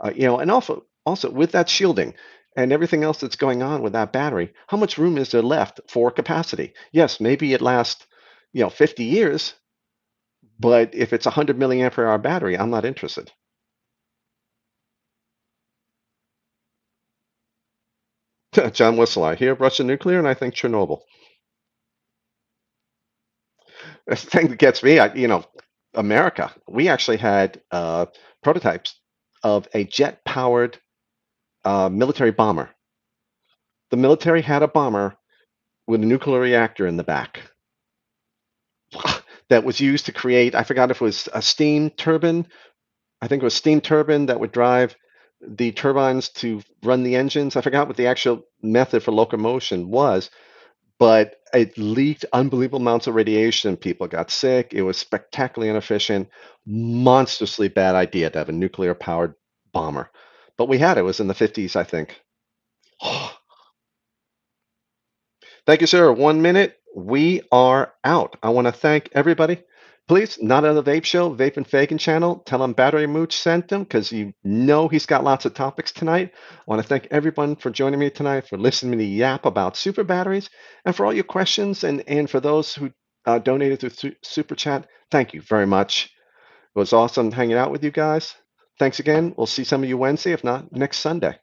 And also with that shielding and everything else that's going on with that battery, how much room is there left for capacity? Yes, maybe it lasts, 50 years, but if it's a 100 milliampere hour battery, I'm not interested. John Whistle, I hear Russian nuclear and I think Chernobyl. The thing that gets me, America, we actually had prototypes of a jet-powered military bomber. The military had a bomber with a nuclear reactor in the back that was used to create, I forgot if it was a steam turbine. I think it was steam turbine that would drive the turbines to run the engines. I forgot what the actual method for locomotion was, but it leaked unbelievable amounts of radiation. People got sick. It was spectacularly inefficient, monstrously bad idea to have a nuclear powered bomber. But we had it. It was in the 50s, I think. Thank you, sir. 1 minute. We are out. I want to thank everybody. Please, not on the Vape Show, Vape and Fagan channel. Tell him Battery Mooch sent him because he's got lots of topics tonight. I want to thank everyone for joining me tonight, for listening to me yap about super batteries, and for all your questions, and for those who donated through Super Chat. Thank you very much. It was awesome hanging out with you guys. Thanks again. We'll see some of you Wednesday, if not next Sunday.